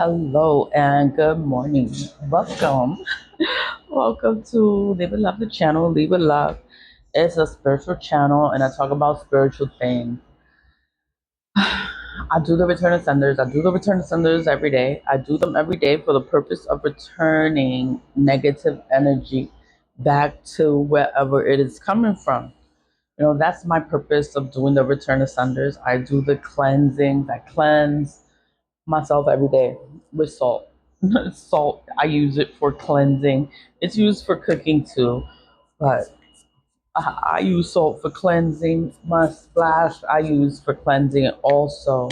Hello and good morning. Welcome. Welcome to Live and Love the channel. Live and Love. It's a spiritual channel and I talk about spiritual things. I do the return of senders. I do the return of senders every day. I do them every day for the purpose of returning negative energy back to wherever it is coming from. That's my purpose of doing the return of senders. I do the cleansing. I cleanse myself every day with salt. Salt, I use it for cleansing. It's used for cooking too, but I use salt for cleansing. My splash, I use for cleansing also.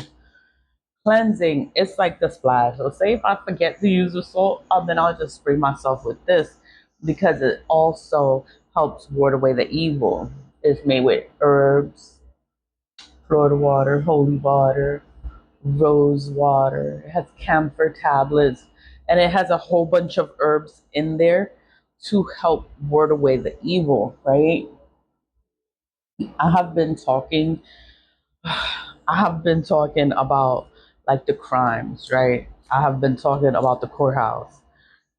Cleansing, it's like the splash. So, say if I forget to use the salt, then I'll just spray myself with this because it also helps ward away the evil. It's made with herbs, Florida water, holy water, rose water. It has camphor tablets, and it has a whole bunch of herbs in there to help ward away the evil, right? I have been talking I have been talking about like the crimes, right? I have been talking about the courthouse.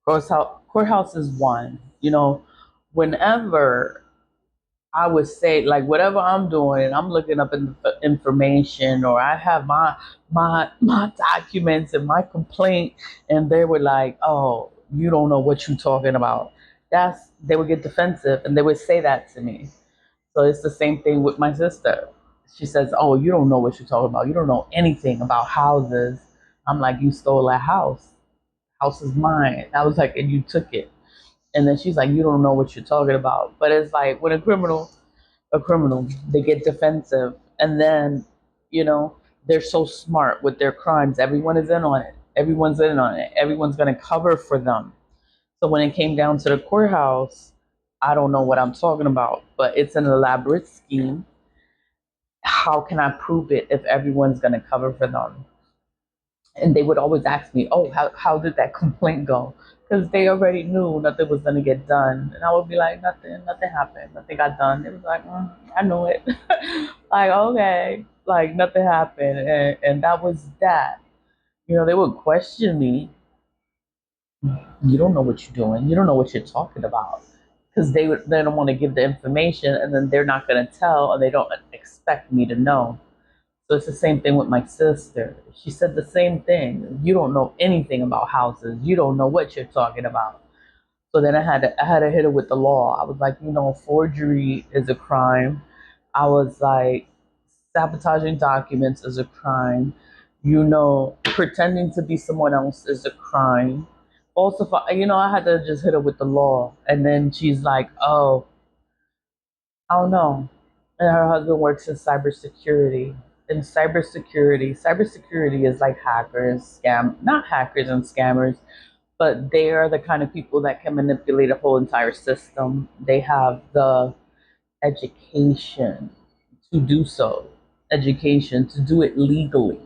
Courthouse is one. Whenever I would say like whatever I'm doing, and I'm looking up information, or I have my documents and my complaint, and they were like, "Oh, you don't know what you're talking about." They would get defensive, and they would say that to me. So it's the same thing with my sister. She says, "Oh, you don't know what you're talking about. You don't know anything about houses." I'm like, "You stole a house. House is mine." I was like, "And you took it." And then she's like, "You don't know what you're talking about." But it's like when a criminal, they get defensive, and then, you know, they're so smart with their crimes. Everyone is in on it. Everyone's in on it. Everyone's gonna cover for them. So when it came down to the courthouse, I don't know what I'm talking about, but it's an elaborate scheme. How can I prove it if everyone's gonna cover for them? And they would always ask me, "Oh, how did that complaint go?" Because they already knew nothing was gonna get done, and I would be like, "Nothing happened, nothing got done." It was like, "I knew it." Like, okay, like nothing happened, and that was that. They would question me. You don't know what you're doing. You don't know what you're talking about, because they don't want to give the information, and then they're not gonna tell, and they don't expect me to know. So it's the same thing with my sister. She said the same thing. You don't know anything about houses. You don't know what you're talking about. So then I had to hit her with the law. I was like, forgery is a crime. I was like, sabotaging documents is a crime. Pretending to be someone else is a crime. Falsify. I had to just hit her with the law. And then she's like, "Oh, I don't know." And her husband works in cybersecurity. In cybersecurity is like not hackers and scammers, but they are the kind of people that can manipulate a whole entire system. They have the education to do so, education to do it legally,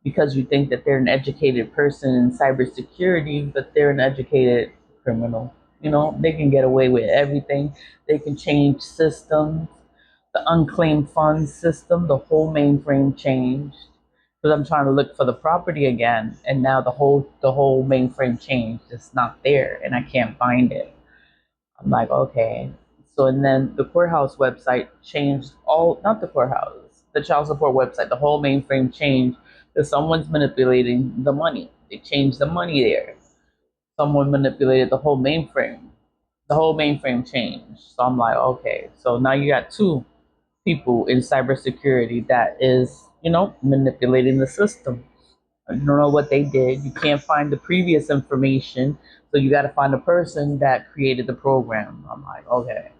because you think that they're an educated person in cybersecurity, but they're an educated criminal. They can get away with everything. They can change systems. The unclaimed funds system, the whole mainframe changed because I'm trying to look for the property again, and now the whole mainframe changed. It's not there, and I can't find it. I'm like, okay. So and then the courthouse website changed not the courthouse, the child support website. The whole mainframe changed because someone's manipulating the money. They changed the money there. Someone manipulated the whole mainframe. The whole mainframe changed. So I'm like, okay. So now you got two people in cybersecurity that is, manipulating the system. You don't know what they did. You can't find the previous information, so you got to find the person that created the program. I'm like, okay,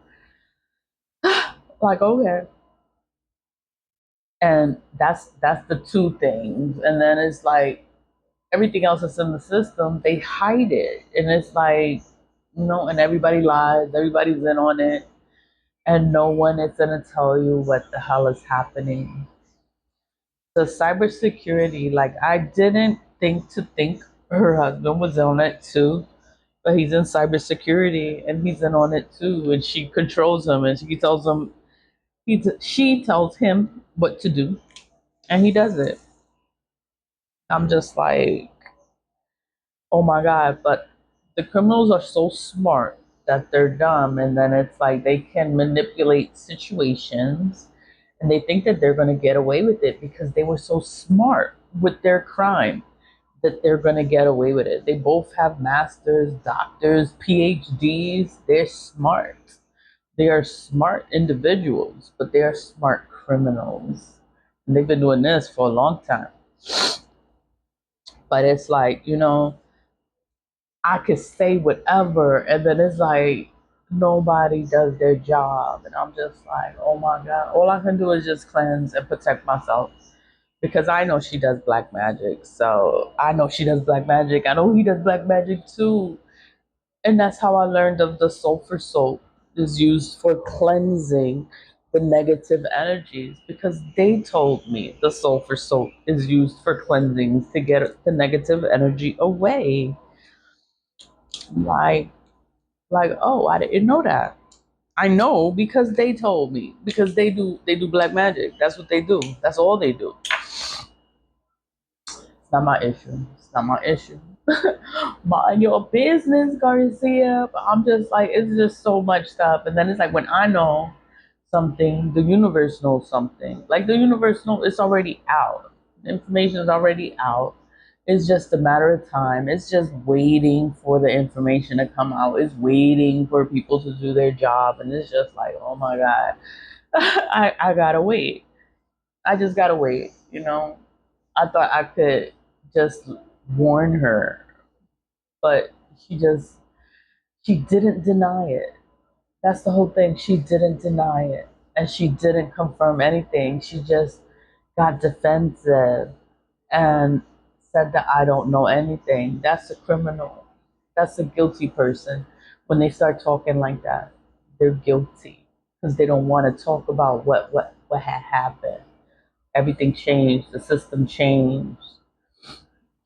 like okay, and that's the two things, and then it's like everything else that's in the system, they hide it, and it's like, and everybody lies, everybody's in on it, and no one is gonna tell you what the hell is happening. The cybersecurity, like I didn't think her husband was on it too, but he's in cybersecurity and he's in on it too, and she controls him and she tells him what to do and he does it. I'm just like, Oh my God, but the criminals are so smart that they're dumb, and then it's like they can manipulate situations and they think that they're going to get away with it because they were so smart with their crime that they're going to get away with it. They both have masters, doctors, PhDs. They're smart. They are smart individuals, but they are smart criminals. And they've been doing this for a long time. But it's like, I could say whatever, and then it's like nobody does their job, and I'm just like, oh my God, all I can do is just cleanse and protect myself because I know she does black magic. So I know she does black magic. I know he does black magic too, and that's how I learned of the sulfur soap is used for cleansing the negative energies because they told me the sulfur soap is used for cleansing to get the negative energy away. Like oh, I didn't know that. I know because they told me because they do black magic. That's what they do. That's all they do. It's not my issue. It's not my issue. Mind your business, Garcia. But I'm just like, it's just so much stuff. And then it's like when I know something, the universe knows something. Like the universe knows it's already out. The information is already out. It's just a matter of time. It's just waiting for the information to come out. It's waiting for people to do their job. And it's just like, oh my God, I gotta wait. I just gotta wait. I thought I could just warn her, but she didn't deny it. That's the whole thing. She didn't deny it, and she didn't confirm anything. She just got defensive and said that I don't know anything. That's a criminal. That's a guilty person. When they start talking like that, they're guilty because they don't want to talk about what had happened. Everything changed. The system changed.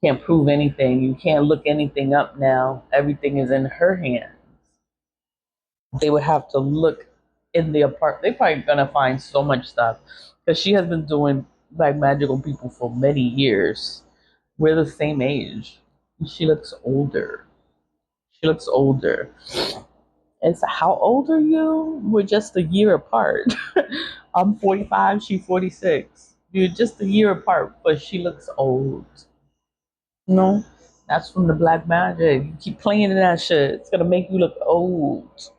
Can't prove anything. You can't look anything up now. Everything is in her hands. They would have to look in the apartment. They're probably gonna find so much stuff because she has been doing like magical people for many years. We're the same age. She looks older. She looks older. It's how old are you? We're just a year apart. I'm 45. She's 46. You're just a year apart, but she looks old. No, that's from the black magic. You keep playing in that shit. It's gonna make you look old.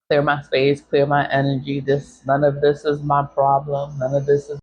Clear my space, clear my energy. None of this is my problem. None of this is